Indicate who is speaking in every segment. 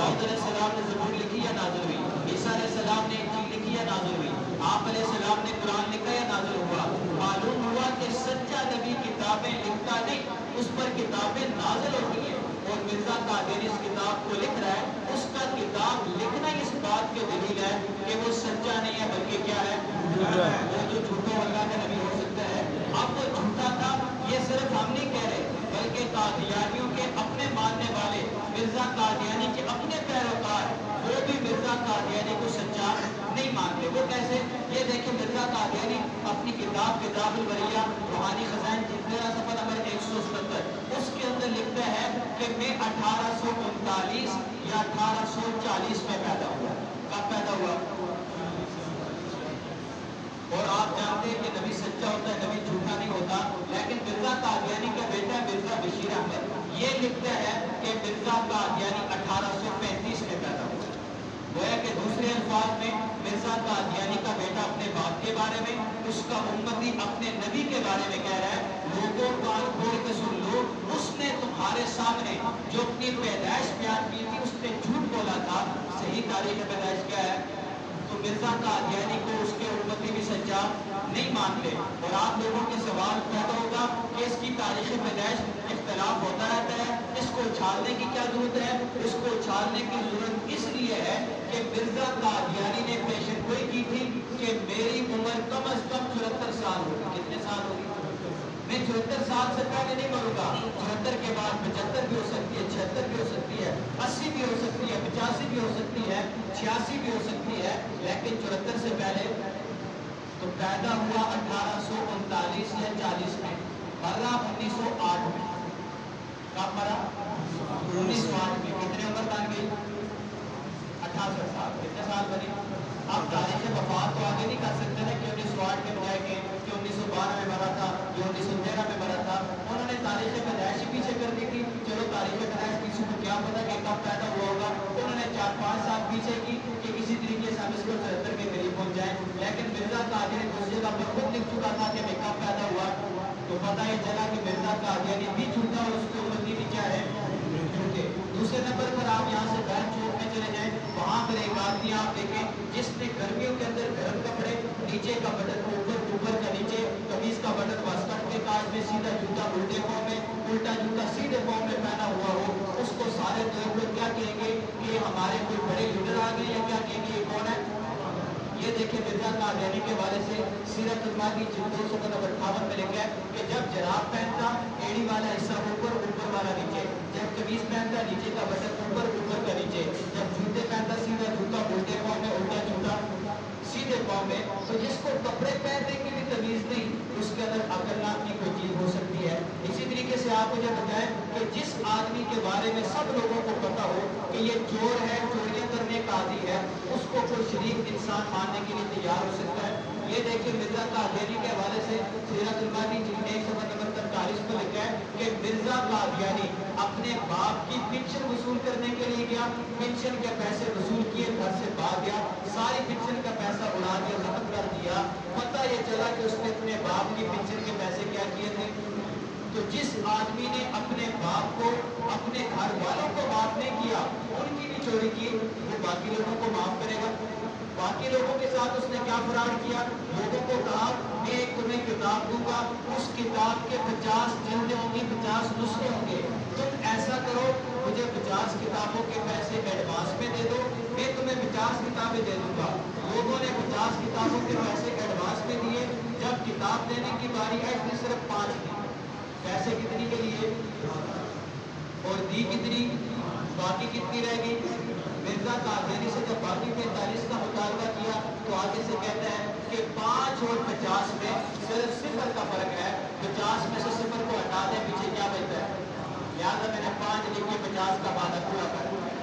Speaker 1: داؤد علیہ السلام نے زبور لکھی یا نازل ہوئی؟ عیسیٰ علیہ السلام نے انجیل لکھی یا نازل ہوئی؟ آپ علیہ السلام نے قرآن لکھا یا نازل ہوا؟ معلوم ہوا کہ سچا نبی کتابیں لکھتا نہیں، اس پر کتابیں نازل ہوتی ہیں، اور مرزا قادیانی اس کتاب کو لکھ رہا ہے، اس کا کتاب لکھنا اس بات کے دلیل ہے کہ وہ سچا نہیں ہے بلکہ کیا ہے؟ وہ جو جھوٹا اللہ کا نبی ہو سکتا ہے، اب وہ جھوٹا تھا یہ صرف ہم نہیں کہہ رہے، بلکہ قادیانیوں کے اپنے ماننے والے، مرزا قادیانی کے اپنے پیروکار، وہ بھی مرزا قادیانی کو سچا نہیں مانتے۔ وہ کیسے؟ یہ دیکھیں مرزا قادیانی اپنی کتاب کتاب البریہ روحانی خزائن جلد صفحہ نمبر 177 اس کے اندر لکھتا ہے کہ میں 1839 یا 1840 میں پیدا ہوا۔ کب پیدا ہوا؟ اور آپ جانتے ہیں کہ نبی سچا ہوتا ہے، نبی جھوٹا نہیں ہوتا، لیکن مرزا قادیانی کا بیٹا مرزا بشیر احمد یہ لکھتا ہے کہ مرزا قادیانی 1835 میں پیدا ہوا۔ گویا کہ دوسرے الفاظ میں مرزا قادیانی کا بیٹا اپنے باپ کے بارے میں، اس کا امتی اپنے نبی کے بارے میں کہہ رہا ہے لوگوں کان کھول کے سن لو، اس نے تمہارے سامنے جو اپنی پیدائش بیان کی تھی اس نے جھوٹ بولا تھا، صحیح تاریخ پیدائش کیا ہے؟ تو مرزا قادیانی کو اس کے امتی بھی سچا نہیں مانتے۔ اور آپ لوگوں کے سوال پیدا ہوگا کہ اس کی تاریخ پیدائش اختلاف ہوتا رہتا ہے، اس کو اچھالنے کی کیا ضرورت ہے؟ اس کو اچھالنے کی ضرورت اس لیے ہے کہ مرزا قادیانی نے پیشن گوئی کی تھی کہ میری عمر کم از کم 74 سال ہوگی۔ کتنے سال ہوگی؟ میں 74 سال سے پہلے نہیں مروں گا، 74 کے بعد 75 بھی ہو سکتی ہے، 76 بھی ہو سکتی ہے، 80 بھی ہو سکتی ہے، 85 بھی ہو سکتی ہے، 86 بھی ہو سکتی ہے، لیکن 74 سے پہلے تو پیدا ہوا 1839 یا 40 میں، مرا 1908 میں۔ کب مرا؟ 1908 میں۔ کتنے عمر بن گئی؟ 68 سال۔ کتنے سال بنی؟ آپ تاریخ وفات تو آگے نہیں کر سکتے نا کہ 1908 کے بجائے کہ 1912 میں مرا تھا یا 1913 میں مرا تھا، انہوں نے تاریخ پیدائش ہی پیچھے کر دی تھی۔ چلو تاریخ پیدائش کسی کو کیا پتا کہ کب پیدا ہوا ہوگا، انہوں نے 4-5 سال پیچھے کی کہ کسی طریقے سے ہم اس کو 73 کے قریب پہنچ جائیں، لیکن مرزا قادیانی دوسری جگہ پر خود لکھ چکا تھا کہ میں کب پیدا ہوا، تو پتہ یہ چلا کہ مرزا قادیانی بھی جھوٹا اور اس کی امتی بھی کیا ہے؟ جھوٹے۔ دوسرے نمبر پر آپ یہاں سے بہن چوک میں چلے جائیں، وہاں پر ایک آدمی آپ دیکھیں جس نے گرمیوں کے اندر گرم کپڑے، نیچے کا بٹن اوپر کا نیچے، قمیض کا بٹن واسکٹ کے کاج میں، سیدھا جوتا الٹے پاؤں میں، الٹا جوتا سیدھے پاؤں میں پہنا ہوا ہو، اس کو سارے لوگ کیا کہیں گے کہ ہمارے کوئی بڑے لیڈر آ گئے، یا کیا کہیں گے یہ کون ہے؟ یہ دیکھیں مرزا قادیانی کے حوالے سے سیرت الماضی جلد 258 میں لکھا ہے کہ جب جراب پہنتا ایڑی والا حصہ اوپر، اوپر والا نیچے، جب قمیض پہنتا نیچے کا بٹن اوپر، اوپر کا نیچے، جب جوتے پہنتا سیدھا جوتا الٹے پاؤں میں، الٹا جوتا سیدھے پاؤں میں۔ تو جس کو کپڑے پہننے کی بھی تمیز نہیں، اس کے اندر عقل نام کی کوئی چیز ہو سکتی ہے۔ اسی طریقے سے آپ مجھے بتائیں کہ جس آدمی کے بارے میں سب لوگوں کو پتا ہو کہ یہ چور ہے، چوریاں کرنے کا عادی ہے، اس کو کوئی شریف انسان ماننے کے لیے تیار ہو سکتا ہے؟ یہ دیکھیں مرزا قادیانی کے حوالے سے سیرت الماضی جلد 1 صفحہ نمبر 43 میں لکھا ہے کہ مرزا قادیانی اپنے باپ کی پنشن وصول کرنے کے لیے گیا، پنشن کے پیسے وصول کیے، گھر سے بھاگ گیا، ساری پنشن کا پیسہ اڑا دیا، ختم کر دیا۔ پتہ یہ چلا کہ اس نے اپنے باپ کی پنشن کے پیسے کیا کیے تھے۔ تو جس آدمی نے اپنے باپ کو، اپنے گھر والوں کو معاف نہیں کیا، ان کی بھی چوری کی، وہ باقی لوگوں کو معاف کرے گا؟ باقی لوگوں کے ساتھ اس نے کیا فراڈ کیا؟ لوگوں کو کہا میں ایک تمہیں کتاب دوں گا، اس کتاب کے 50 جلدیں ہوں گی، 50 نسخے ہوں گے، تم ایسا کرو مجھے 50 کتابوں کے پیسے ایڈوانس میں دے دو، میں تمہیں 50 کتابیں دے دوں گا۔ لوگوں نے 50 کتابوں کے پیسے ایڈوانس میں دیے، جب کتاب دینے کی باری آئی تو صرف 5 دی۔ پیسے کتنی کے لیے اور دی کتنی؟ باقی کتنی رہ گئی؟ مرزا قادیانی سے جب باقی 45 کا مطالبہ کیا تو آگے سے کہتا ہے کہ 5 اور 50 میں صرف 0 کا فرق ہے، 50 میں سے 0 کو ہٹا دیں، پیچھے کیا بچتا ہے؟ لہٰذا میں نے 5 لکھ کے 50 کا وعدہ پورا کر دیا۔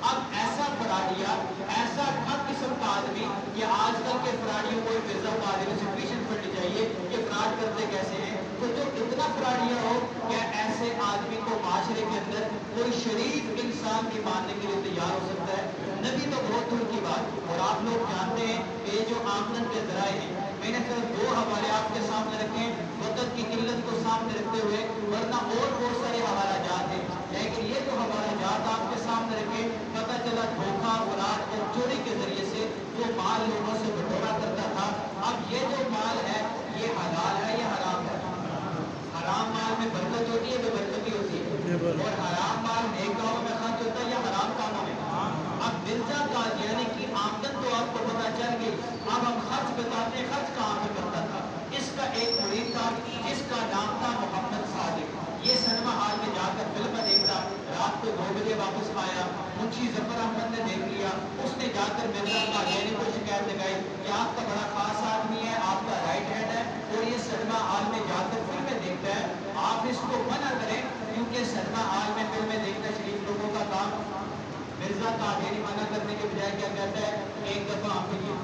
Speaker 1: اب ایسا فراڈیا، ایسا ٹھگ قسم کا آدمی کہ آج کل کے فراڈیوں کو مرزا قادیانی سے ٹیوشن پڑھنی چاہیے کہ فراڈ کرتے کیسے ہیں، تو جو اتنا فراڈیا ہو کیا ایسے آدمی کو معاشرے کے اندر کوئی شریف انسان بھی ماننے کے لیے تیار ہو سکتا ہے؟ نبی تو بہت دور کی بات۔ اور آپ لوگ جانتے ہیں کہ یہ جو آمدن کے ذرائع ہیں، میں نے صرف 2 حوالے آپ کے سامنے رکھے ہیں وقت کی قلت کو سامنے رکھتے ہوئے، ورنہ اور بہت سارے حوالہ جات ہیں، لیکن یہ جو حوالہ جات آپ کے سامنے رکھے، پتہ چلا کے واپس آیا، منشی ظفر احمد نے دیکھ لیا، اس نے جا کر مرزا قادیانی کو شکایت لگائی کہ آپ کا بڑا خاص آدمی ہے، آپ کا رائٹ ہینڈ ہے اور یہ سنیما ہال میں جا کر فلمیں دیکھتا ہے، آپ اس کو منع کریں کیونکہ سنیما ہال میں فلمیں دیکھنا شریف لوگوں کا کام۔ مرزا قادیانی منع کرنے کے بجائے کیا کہتا ہے، ایک دفعہ آپ کے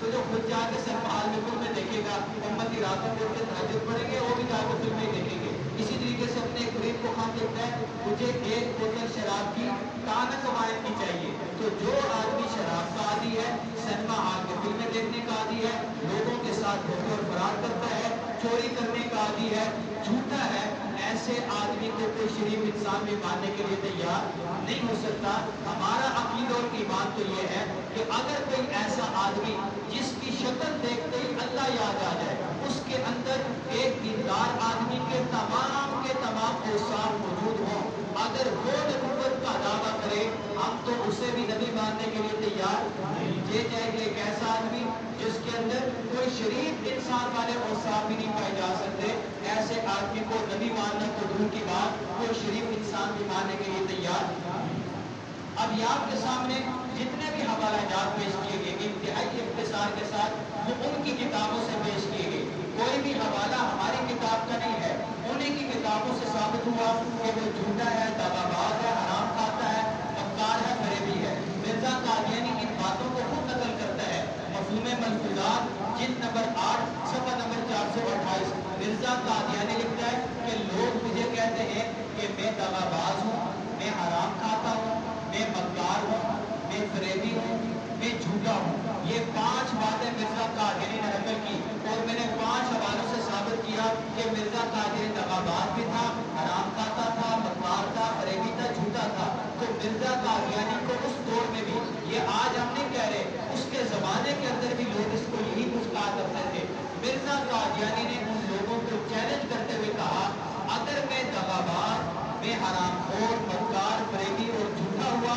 Speaker 1: تو جو خود جا کے سنیما ہال میں فلمیں دیکھے گا، امتی راتوں کو اٹھ کے تہجد پڑھیں گے، وہ بھی جا کے فلمیں دیکھیں گے۔ اسی طریقے سے اپنے قریب کو خان لکھتا ہے، مجھے ایک بوتل شراب کی تانا کمائن کی چاہیے۔ تو جو آدمی شراب کا عادی ہے، سنیما ہال میں فلمیں دیکھنے کا عادی ہے، لوگوں کے ساتھ دھوکے اور فرار کرتا ہے، چوری کرنے کا عادی ہے، جھوٹا ہے، ایسے آدمی کو کوئی شریف انسان بھی ماننے کے لیے تیار نہیں ہو سکتا۔ ہمارا عقیدہ اور ایمان تو یہ ہے کہ اگر کوئی ایسا آدمی جس کی شکل دیکھتے ہی اللہ یاد آ جائے، اس کے اندر ایک دیندار آدمی کے تمام اوصاف موجود ہوں، اگر وہ نبوت کا دعویٰ کرے، ہم تو اسے بھی نبی ماننے کے لیے تیار یہ جائے کہ ایک ایسا آدمی جس کے اندر کوئی شریف انسان والے اوصاف بھی نہیں پائے جا سکتے، ایسے آدمی کو نبی ماننا تو دور کی بات، کوئی شریف انسان بھی ماننے کے لیے تیار۔ اب یہ آپ کے سامنے جتنے بھی حوالہ جات پیش کیے گئے انتہائی اختصار کے ساتھ وہ ان کی کتابوں سے پیش کیے گئے، کوئی بھی حوالہ ہماری کتاب کا نہیں ہے، انہیں کی کتابوں سے ثابت ہوا کہ وہ جھوٹا ہے، دغا باز ہے، حرام کھاتا ہے، مکار ہے، فریبی ہے۔ مرزا قادیانی ان باتوں کو خود نقل کرتا ہے، مفہوم ملفوظات جلد نمبر 8 صفحہ نمبر 428۔ مرزا قادیانی لکھتا ہے کہ لوگ مجھے کہتے ہیں کہ میں دغا باز ہوں، میں حرام کھاتا ہوں، میں مکار ہوں، میں فریبی ہوں، میں جھوٹا ہوں۔ یہ 5 باتیں مرزا قادیانی نے نقل کی اور میں نے 5 حوالوں سے ثابت کیا کہ مرزا قادیانی دغا باز بھی تھا، حرام کھاتا تھا، مکار تھا، فریبی تھا، جھوٹا تھا۔ تو مرزا قادیانی کو اس دور میں بھی، یہ آج ہم نہیں کہہ رہے، اس کے زمانے کے اندر بھی لوگ اس کو یہی کچھ کہا کرتے تھے۔ مرزا قادیانی نے ان لوگوں کو چیلنج کرتے ہوئے کہا، اگر میں دغا باز، میں حرام خور، مکار، فریبی اور جھوٹا ہوا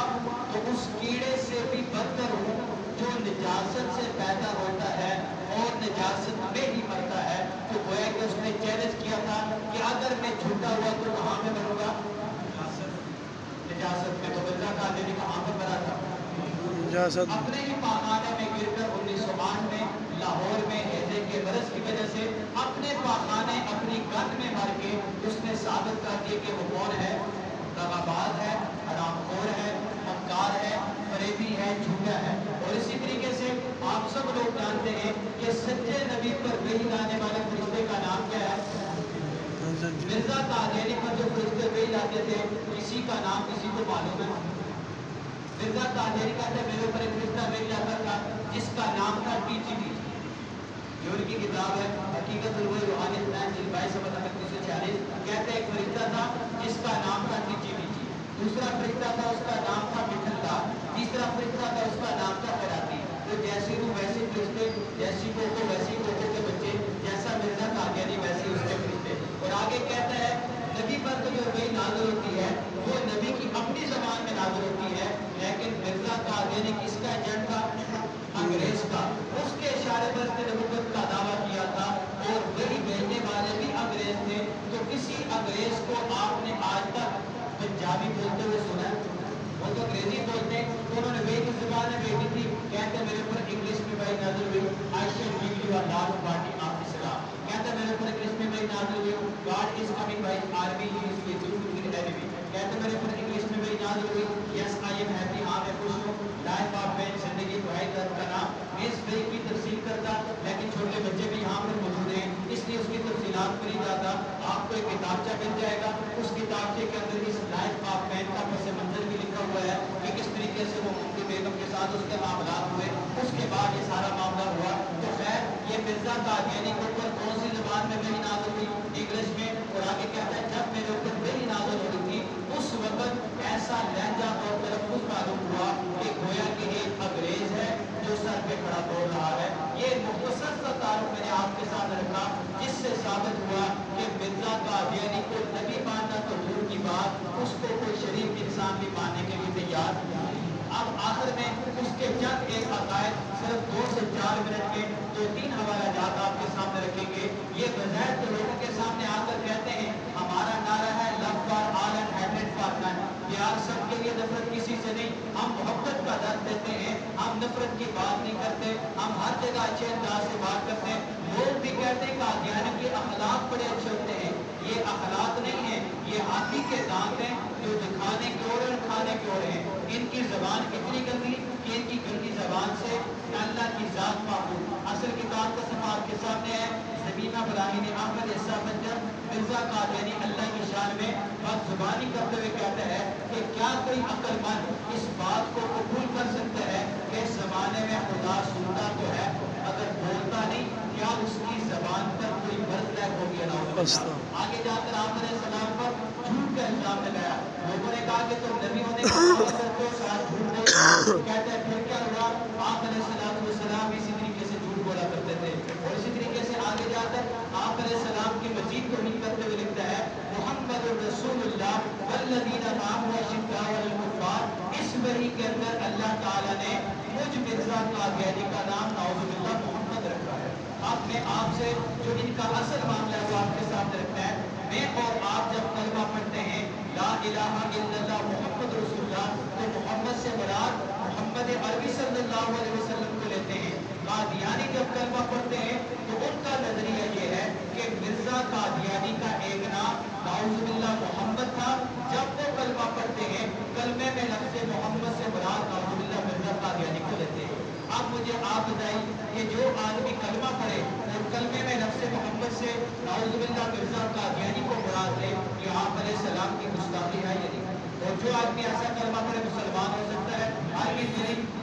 Speaker 1: تو اس کیڑے سے بھی بدتر ہوں جو نجاست سے پیدا ہوتا ہے اور نجاست میں ہی مرتا ہے۔ تو گویا کہ اس نے چیلنج کیا تھا کہ اگر میں جھوٹا ہوا تو کہاں میں مروں گا؟ نجاست میں۔ تو مرزا قادیانی کہاں پر مرا تھا؟ اپنے ہی پاخانے میں گر کر 1908 میں لاہور میں ہیضے کے مرض کی وجہ سے اپنے پاخانے اپنی گند میں مر کے اس نے ثابت کر دیا کہ وہ کون ہے، دغا باز ہے، حرام خور ہے، مکار ہے، فریبی ہے، جھوٹا ہے۔ اور اسی طریقے سے آپ سب لوگ جانتے ہیں کہ سچے نبی پر وحی لانے والے فرشتے کا نام کیا ہے؟ مرزا قادیانی پر جو فرشتے وحی لاتے تھے کسی کا نام کسی کو معلوم ہے؟ مرزا قادیانی کہتے ہیں میرے اوپر ایک فرشتہ وحی لاتا تھا جس کا نام تھا TGB، یہ ان کی کتاب ہے حقیقت الوحی روحانی جلد 22 صفحہ نمبر 346۔ کہتے ہیں ایک فرشتہ تھا جس کا نام تھا TGB، دوسرا فرشتہ تھا اس کا نام تھا مٹھلا، تیسرا فرشتہ تھا اس کا نام تھا خیراتی۔ تو جیسی روح ویسی فرشتے، جیسی کوکو ویسی کوکو کے بچے، جیسا مرزا قادیانی ویسی اس کے فرشتے۔ اور آگے کہتا ہے نبی پر تو جو وحی نازل ہوتی ہے وہ نبی کی اپنی زبان میں نازل ہوتی ہے، لیکن مرزا قادیانی کس کا ایجنٹ تھا؟ انگریز کا۔ اس کے اشارے پر اس نے نبوت کا دعویٰ کیا تھا اور وہی بھیجنے والے بھی انگریز تھے۔ تو کسی انگریز کو آپ نے آج تک پنجابی بولتے ہوئے سنا ہے؟ وہ تو انگریزی بولتے ہیں، تو انہوں نے وہی کی زبان میں بھیجی تھی، کہتے میرے اوپر انگلش میں وحی نازل ہوئی، I shall give you a large party of Islam۔ کہتے میرے اوپر انگلش میں وحی نازل ہوئی، God is coming by his army, he is with you to the enemy۔ کہتے میرے اوپر انگلش میں وحی نازل ہوئی، Yes I am happy، ہاں میں خوش ہوں، لائف آف مین، زندگی تو ہے کا نام۔ اس وحی کی تفصیل کرتا لیکن چھوٹے بچے بھی یہاں پر موجود ہیں اس لیے اس کی تفصیلات پر ہی جاتا۔ آپ کو ایک کتابچہ مل جائے گا، اس کتابچے کے اندر اس لائف آف مین کا پس منظر بھی لکھا ہوا ہے کہ کس طریقے سے وہ مفتی بیگم کے ساتھ اس کے معاملات ہوئے، اس کے بعد یہ سارا معاملہ ہوا۔ تو خیر یہ مرزا قادیانی کے اوپر کون سی زبان میں وحی نازل ہوئی؟ انگلش میں۔ اور آگے کہتا ہے جب میرے اوپر وحی نازل ہوئی تھی اس وقت ایسا لہجہ اور تلفظ معلوم ہوا کہ گویا کہ ایک انگریز ہے جو سر پہ کھڑا بول رہا ہے۔ یہ مختصر سا تعارف میں نے آپ کے ساتھ رکھا جس سے ثابت ہوا کہ مرزا قادیانی کو نبی ماننا تو دور کی بات، اس کو کوئی شریف انسان بھی ماننے کے لیے تیار۔ اب آخر میں اس کے چند ایک عقائد صرف 2 سے 4 منٹ کے 2-3 حوالہ جات آپ کے سامنے رکھیں گے۔ یہ بظاہر تو لوگوں کے سامنے آ کر کہتے ہیں ہمارا نعرہ ہے love for all and hatred for none، प्यार सबके लिए, नफरत किसी से नहीं। हम मोहब्बत का दर्द देते हैं, हम नफरत की बात नहीं करते, हम हर जगह अच्छे अंदाज से बात करते हैं। लोग भी कहते हैं कादियानी के अखलाक बड़े अच्छे होते हैं। ये अखलाक नहीं है, ये हाथी के दांत हैं जो दिखाने की ओर और खाने की ओर हैं। इनकी जबान कितनी गंदी कि इनकी गंदी जबान से अल्लाह की जात माफूज। असल किताब का समा आपके सामने है, ज़मीना बराहीन अहमद इस्सा बंजर मिर्जा कादियानी अल्लाह की शान में बदजुबानी करते हुए कहता है कि क्या कोई अक्लमंद इस बात को कबूल कर सकता है कि इस जमाने में खुदा सुनता तो है अगर बोलता नहीं, क्या उसकी जबान पर कोई मर्द लैक हो गया ना। आगे जाकर आपने सलाम पर झूठ का इल्जाम लगाया। लोगों ने कहा कि तुम नबी होने का दावा करते हो, साथ झूठ बोलते हो। कहते हैं फिर क्या हुआ? आप सलाम इसी तरीके से झूठ बोला करते थे। और इसी तरीके से आगे जाकर आप सलाम की मजीद तौहीन करते हुए लिखता है मुहम्मद रसूलुल्लाह वल्लज़ीना माअहु अशिद्दाउ अलल कुफ़्फ़ार। इस वही के अंदर अल्लाह ताला ने मुझ मिर्जा कादियानी का नाम नाउज़ुबिल्लाह मोहम्मद रखा है। अब मैं आपसे जो इनका असल मामला है वो आपके सामने रखता है। मैं और आप जब कलमा पढ़ते हैं ला इलाहा इल्लल्लाह मुहम्मद रसूलुल्लाह, तो मोहम्मद से मुराद मोहम्मद अरबी सल्लल्लाहु अलैहि वसल्लम को लेते हैं। कादियानी जब कलमा पढ़ते हैं तो उनका नजरिया ये है कि मिर्जा कादियानी का एक नाम नाउज़ुबिल्लाह मोहम्मद था। जब वो कलमा पढ़ते हैं कलमे में लफ्ज़ मोहम्मद से मुराद नाउज़ुबिल्लाह मिर्जा कादियानी को लेते हैं। अब मुझे आप बताइए कि जो आदमी कलमा पढ़े और कलमे में लफ्ज़ मोहम्मद से नाउज़ुबिल्लाह मिर्जा कादियानी को मुराद ले, ये आप अलैहिस्सलाम की गुस्ताखी है या नहीं? और जो आदमी ऐसा कलमा पढ़े मुसलमान हो सकता है?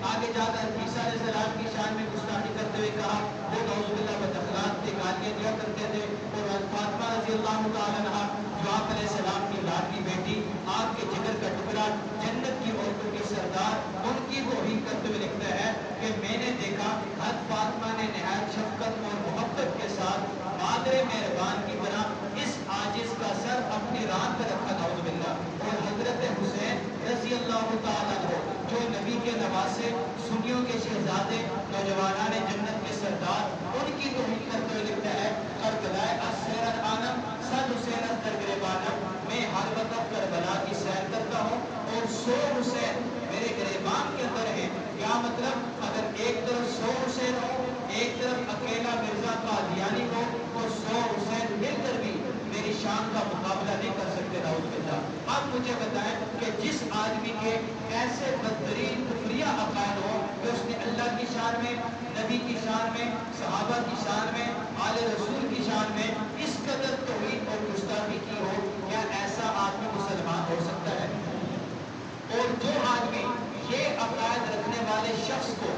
Speaker 1: आगे जाकर ईसा अलैहिस्सलाम की शान में गुस्ताखी करते हुए कहा वो नाउज़ुबिल्लाह बदअखलाक थे, गालियां दिया करते थे। और फातिमा रज़ियल्लाहु तआला अन्हा जो आप अलैहिस्सलाम की लाडली बेटी, आपके जिगर का टुकड़ा, जन्नत की औरतों की सरदार, उनकी तौहीन करते हुए लिखता है कि मैंने देखा हज़रत फातिमा ने निहायत शफ़क़त और मोहब्बत के साथ मादरे मेहरबान की तरह इस आजिज़ का सर अपनी रान पर रखा नाउज़ुबिल्लाह। और हज़रत हुसैन रज़ियल्लाहु तआला अन्हु जो नबी के नवासे, सुन्नियों के शहजादे, नौजवानाने जन्नत के सरदार, उनकी तौहीन करते हुए लिखता है करबलाए अस्सैर आनम सद हुसैन दर गिरेबानम। मैं हर वक्त करबला की सैर करता हूँ और 100 हुसैन मेरे गिरेबान के अंदर है। क्या मतलब? अगर एक तरफ 100 हुसैन हो, एक तरफ अकेला मिर्जा कादियानी हो, तो 100 हुसैन मिलकर भी मेरी शान का मुकाबला नहीं कर सकते नाउज़ुबिल्लाह। अब मुझे बताएं कि जिस आदमी के ऐसे बदतरीन कुफरिया अकायद हो कि उसने अल्लाह की शान में, नबी की शान में, सहाबा की शान में, आले रसूल की शान में इस कदर तौहीन और गुस्ताखी की हो, क्या ऐसा आदमी मुसलमान हो सकता है? और जो आदमी ये अकायद रखने वाले शख्स को,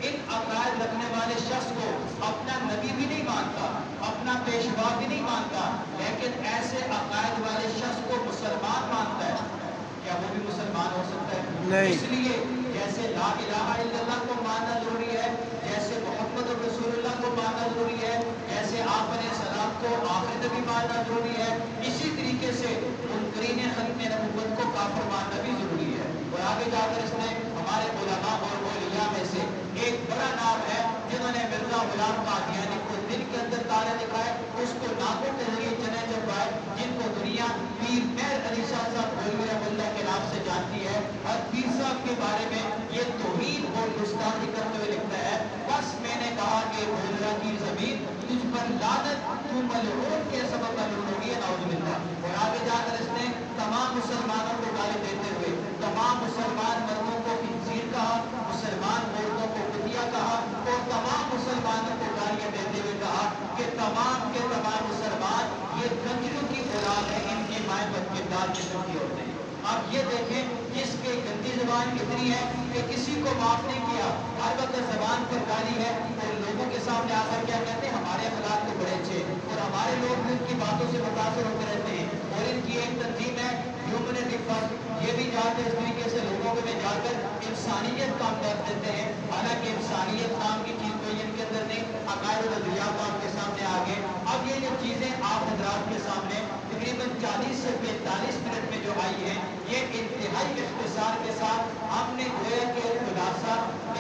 Speaker 1: इन अकायद रखने वाले शख्स को अपना नबी भी नहीं मानता, अपना पेशवा भी नहीं मानता, लेकिन ऐसे अकायद वाले शख्स को मुसलमान मानता है, क्या वो भी मुसलमान हो सकता है? नहीं। इसलिए जैसे ला इलाहा इल्लल्लाह को मानना जरूरी है, जैसे मोहम्मद रसूलुल्लाह को मानना जरूरी है, जैसे आप अलैहिस्सलाम को आखिरी नबी मानना जरूरी है, इसी तरीके से मुनकरीन खत्म नबुव्वत को काफिर मानना भी जरूरी है। और आगे जाकर इसने हमारे उलमा और औलिया में से एक बड़ा नाम है जिन्होंने मिर्जा गुलाम कादियानी को दिल के अंदर तारे दिखाए, उसको नाखून के जरिए चने चबाए, जिनको दुनिया पीर मेहर अली शाह साहब गोलवी रहमतुल्लाह के नाम से जानती है। और पीर साहब के बारे में ये तौहीन और गुस्ताखी करते हुए लिखता है बस मैंने कहा कि गोलरा की जमीन तुझ पर लानत, तू मलऊन के सबब मलऊन होगी नाउज़ुबिल्लाह। और आगे जाकर इसने तमाम मुसलमानों को गाली देते हुए तमाम मुसलमान मर्दों को खिंजीर कहा, मुसलमान औरतों को कुतिया कहा और तमाम मुसलमानों को गालियां देते हुए कहा कि तमाम के तमाम मुसलमान ये कंजरों की औलाद है, इनकी माएँ बदकिरदार किस्म की होते हैं। आप ये देखें जिसकी गंदी जबान कितनी है कि किसी को माफ नहीं किया, हर वक्त जबान पर गाली है और लोगों के सामने आकर क्या कहते हैं हमारे अखलाक तो बड़े अच्छे, और हमारे लोग भी उनकी बातों से मुतासर होते रहते हैं। और इनकी एक तंजीम है ह्यूमनिटी फर्स्ट, ये भी जाकर इस तरीके से लोगों में जाकर इंसानियत काम कर देते हैं, हालांकि इंसानियत नाम की चीज कोई इनके अंदर नहीं, अकायद और नजरियात आपके सामने आ गए। अब ये जो चीजें आप हजरात के सामने तकरीबन 40 से 45 मिनट में जो आई है, ये इंतहाई इख्तिसार के साथ हमने गोया के खुलासा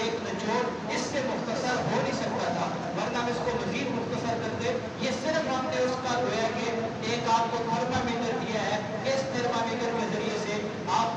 Speaker 1: एक निचोड़ इससे मुख्तसर हो नहीं सकता था, वरना हम इसको मजीद मुख्तसर करते। ये सिर्फ हमने उसका गोया के एक आपको थर्मामीटर दिया है, इस थर्मामीटर के जरिए से आप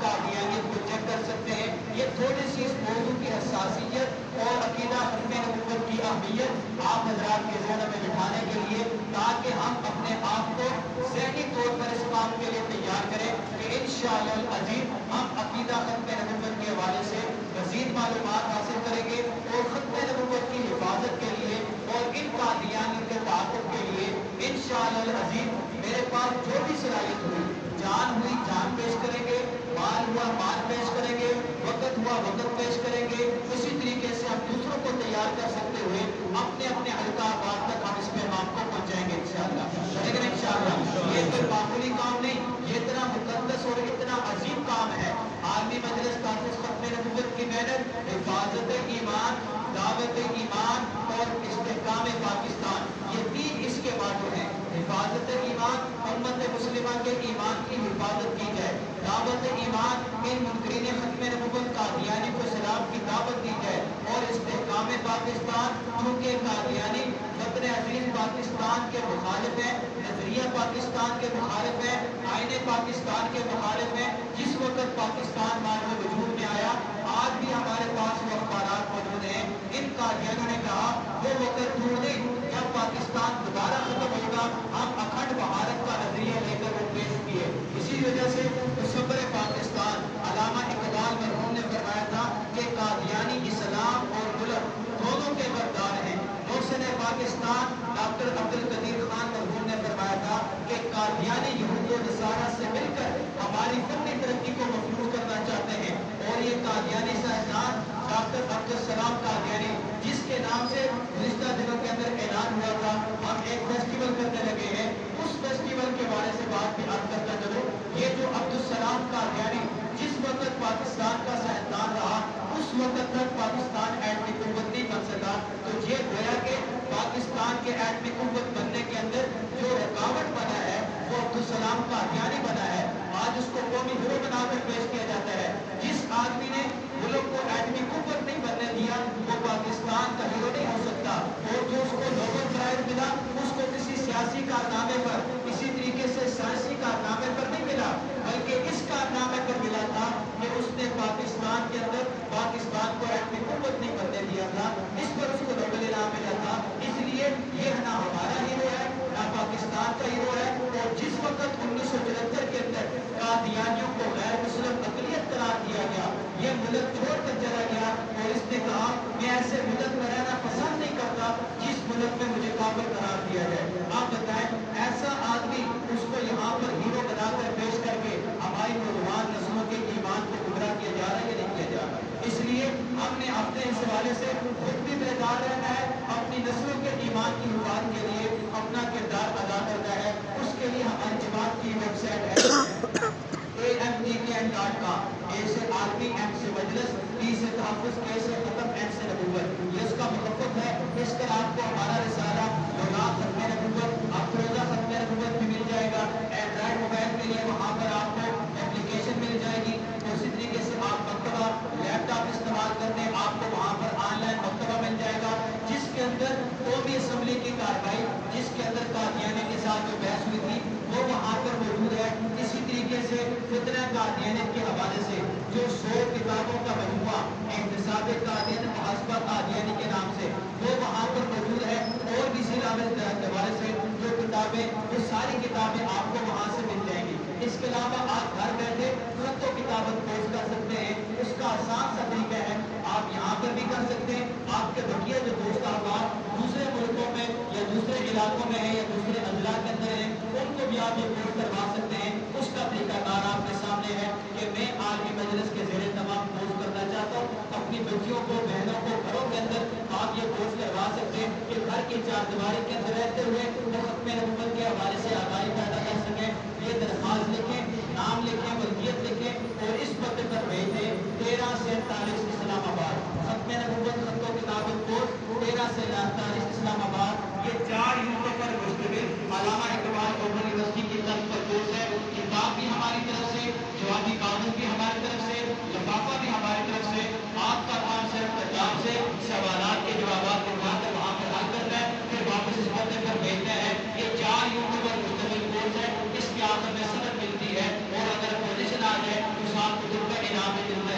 Speaker 1: अहमियत आप हजरात के ज़हन में बिठाने के लिए, ताकि हम अपने आप को ज़हनी तौर पर इस काम के लिए तैयार करें कि इंशाअल्लाह अज़ीज़ हम अकीदा खत्म नबुव्वत के हवाले से मज़ीद मालूमात हासिल करेंगे और खत्म नबुव्वत की हिफाजत के लिए और इन कादियानियों के ताक़ुब के लिए इंशाअल्लाह अज़ीज़ मेरे पास जो भी सलाहियत हुई, जान हुई जान पेश करेंगे, माल हुआ माल पेश करेंगे, वक़्त हुआ वक़्त पेश करेंगे। उसी तरीके से हम दूसरों को तैयार कर सकते हुए अपने अपने हल्का आबाद तक हम इस पैगाम को पहुँचाएंगे इंशाअल्लाह। लेकिन इंशाअल्लाह ये कोई मामूली काम नहीं, ये इतना मुक़द्दस और इतना अजीम काम है। आलमी मजलिस काफ़िज़ खत्म नबुव्वत की मेहनत, हिफाजत ईमान, दावत ईमान और इस्तेहकाम पाकिस्तान, ये तीन इसके बाजू हैं। हिफाजत ईमान, उम्मत मुस्लिमा के ईमान की हिफाजत की जाए, दावत ईमान, इन मुनकरीन खत्म नबुव्वत कादियानी को इस्लाम की दावत दी जाए और इस्तेहकाम पाकिस्तान, चूँकि कादियानी वतन अजीज पाकिस्तान के मुखालिफ है, नजरिया पाकिस्तान के मुखालिफ है, आईने पाकिस्तान के मुखालिफ है। जिस वक्त पाकिस्तान मानव वजूद में आया, आज भी हमारे पास वो अखबारात मौजूद हैं। इन कादियानियों ने कहा वो वक्त दूर नहीं जब पाकिस्तान दोबारा खत्म होगा, हम अखंड भारत का नजरिया लेकर वो पेश किए। इसी वजह से मुसव्विर पाकिस्तान अल्लामा इकबाल मरहूम ने फरमाया था कि कादियानी इस्लाम और मुल्क दोनों के बरदार हैं। मोहसिन पाकिस्तान डॉक्टर अब्दुल कदीर खान मरहूम ने फरमाया था कि कादियानी यहूद व नसारा से मिलकर हमारी फनी तरक्की को मफलूज करना चाहते हैं। और ये कादियानी साइंसदान डॉक्टर अब्दुल सलाम कादियानी, जिसके नाम से गुज़िश्ता दिनों के अंदर ऐलान हुआ था, हम एक फेस्टिवल करने लगे हैं, उस फेस्टिवल के बारे से बात भी आप करता चलो। ये जो अब्दुल सलाम कादियानी जिस वक्त पाकिस्तान का साइंसदान रहा, उस वक्त तक पाकिस्तान एटमी कुव्वत नहीं बन सका। तो ये गोया के पाकिस्तान के एटमी कुव्वत बनने के अंदर जो रुकावट बना है वो अब्दुल सलाम कादियानी बना है। आज उसको कौमी हीरो बनाकर पेश किया जाता है। जिस आदमी ने मुल्क को एटमी कुव्वत नहीं बनने दिया, वो पाकिस्तान का हीरो नहीं हो सकता। और जो उसको नोबेल प्राइज मिला, उसको किसी सियासी कारनामे पर, किसी तरीके से सियासी कारनामे पर नहीं मिला, बल्कि इस कारनामे पर मिला था कि उसने पाकिस्तान के अंदर पाकिस्तान को एटमी कुव्वत नहीं बनने दिया था। इस पर उसको नोबेल इनाम मिला था। इसलिए ये ना हमारा हीरो है ना पाकिस्तान का हीरो है। और जिस वक्त 1974 के अंदर कादियानियों को गैर मुस्लिम अक़लियत करार दिया गया, ये मुल्क छोड़ कर चला गया और इसने कहा मैं ऐसे मुल्क में रहना पसंद नहीं करता जिस मुल्क में मुझे काफिर करार दिया जाए। आप बताएं, ऐसा आदमी उसको यहाँ पर हीरो बनाकर पेश करके हमारी नौजवान नस्लों के ईमान को गुमराह किया जा रहा है या नहीं किया जा रहा। इसलिए हमने अपने इस हवाले से खुद भी बेदार रहना है, अपनी नस्लों के ईमान की हिफाजत के लिए अपना किरदार अदा करना है। उसके लिए हमारी जमात की वेबसाइट है amdkn.com। ए से आलमी, एम से मजलिस, टी से तहफ़्फ़ुज़, के से खत्म, एन से नबुव्वत, ये उसका मुखफ़्फ़फ़ है। इस पर आपको हमारा रिसाला लौलाद खत्म नबुव्वत, अफ़रोज़ा खत्म नबुव्वत भी मिल जाएगा। एंड्रॉइड मोबाइल के लिए वहाँ पर आपको एप्लीकेशन मिल जाएगी। उसी तरीके से आप मकतबा लैपटॉप इस्तेमाल करते हैं, आपको वहाँ पर ऑनलाइन मकतबा मिल जाएगा, जिसके अंदर कौमी असम्बली की कार्रवाई, जिसके अंदर कादियानी के साथ जो बहस हुई थी, वो वहाँ पर मौजूद है। इसी तरीके से फितना कादियानियत के हवाले से जो 100 किताबों का मजमुआ इंतसाब कादियानी मुहासबा कादियानी के नाम से, वो वहाँ पर मौजूद है। और भी सिलसिले के हवाले से जो किताबें, वो सारी किताबें आपको वहाँ से मिल जाएंगी। इसके अलावा आप घर बैठे खत्तो किताबत कोर्स कर सकते हैं। उसका आसान सा तरीका है, आप यहाँ पर भी कर सकते हैं। आपके बकिया जो दोस्त अहबाब दूसरे मुल्कों में या दूसरे इलाकों में है या दूसरे अजला के अंदर है, उनको भी आप ये कोर्स करवा सकते हैं। उसका तरीकाकार आपके सामने है कि मैं आलमी मजलिस के ज़ेरे तमाम कोर्स करना चाहता हूँ। अपनी बच्चियों को, बहनों को घरों के अंदर आप ये कोर्स करवा सकते हैं कि घर की चारदीवारी के अंदर रहते हुए वो खत्म नबुव्वत के हवाले से आगाही पैदा कर सकें। ये दरख्वास्त लिखें, नाम लिखें, वल्दियत लिखें और इस पते पर भेजें 13 से 48 इस्लामाबाद। खत्म नबुव्वत खत्तो किताबत कोर्स 13 से 48 इस्लामाबाद। ये 4 यूनिटों पर मुश्तमिल अल्लामा इकबाल ओपन यूनिवर्सिटी की तरफ पर कोर्स है। किताब भी हमारी तरफ से, जवाबी कानून भी हमारी तरफ से, लफाफा भी हमारी तरफ से। आपका काम सिर्फ किताब से सवालात के जवाब लिखवाकर वहाँ पर हल करना है, फिर वापस इस पते पर भेजना है। ये 4 यूनिटों पर मुश्तमिल कोर्स है। इसके आखिर में सनद मिलती है और अगर पोजीशन आ जाए तो साथ को इनाम भी मिलता है।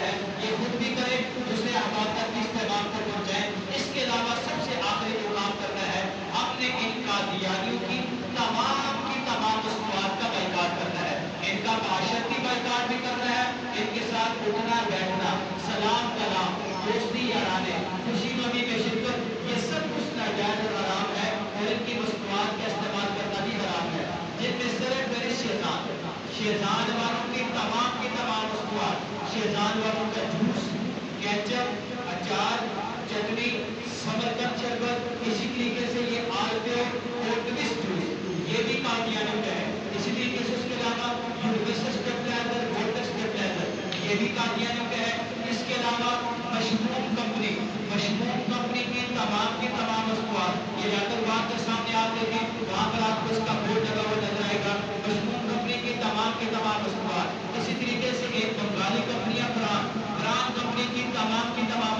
Speaker 1: केचप, अचार, चटनी, समरकंद शरबत, इसी तरीके से ये आलते और ट्विस्ट जूस ये भी कादियानियों का है। इसी तरीके से उसके अलावा यूनिवर्सल स्टेबलाइजर, वोल्टेज स्टेबलाइजर ये भी कादियानियों का है। इसके अलावा मशरूम कंपनी की तमाम मसनूआत ये जाकर वहाँ के सामने आप देखें, वहाँ पर आपको इसका बोर्ड लगा हुआ नजर आएगा। मशरूम कंपनी की तमाम मसनूआत। इसी तरीके से एक बंगाली कंपनी है ब्रांड कंपनी की तमाम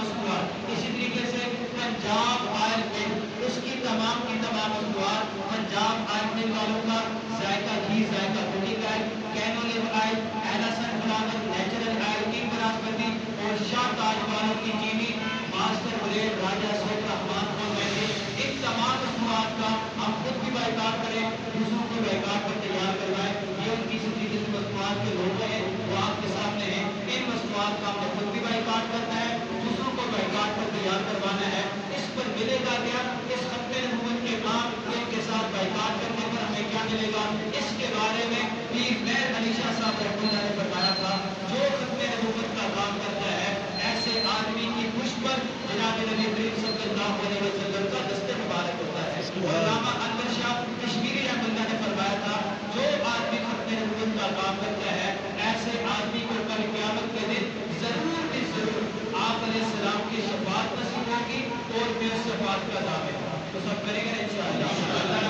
Speaker 1: मसनूआत। इसी तरीके से पंजाब ऑयल मिल उसकी तमाम मसनूआत। पंजाब ऑयल मिल वालों का जायका घी, जायका कुकिंग ऑयल, कैनोलिव ऑयल, एला सनफ्लावर, नेचुरल ऑयल की वनस्पति और शाह ताज वालों की चीनी, मास्टर ब्लेड, राजा अशोक रहमान और मैंने इन तमाम मसनूआत का हम खुद भी बाइकाट करें, दूसरों को बाइकाट पर तैयार करवाएं। ये उनकी जिंदगी की मसनूआत के लोग हैं, वो आपके सामने हैं। इन मसनूआत का हमने खुद भी बाइकाट करना है, दूसरों को बाइकाट पर तैयार करवाना है। इस पर मिलेगा क्या? इस खत्मे नबूवत के काम इनके साथ बाइकाट करने पर हमें क्या मिलेगा? इसके बारे में पीर मेहर अली शाह साहब रहमतुल्लाह ने बताया था, जो खत्मे नबूवत का काम करता है ऐसे आदमी की पुष्प पर जनाब नबी करीम सल्लल्लाहु अलैहि वसल्लम का दस्ते मुबारक होता है। अल्लामा अनवर शाह कश्मीरी रहमतुल्लाह ने फरमाया था, जो आदमी खत्मे नबूवत का काम करता है ऐसे आदमी को कल क़यामत के दिन जरूर भी जरूर आप अलैहिस्सलाम की शफाअत नसीब होगी और मैं उस शफाअत का दावे। तो सब करेंगे इंशाअल्लाह।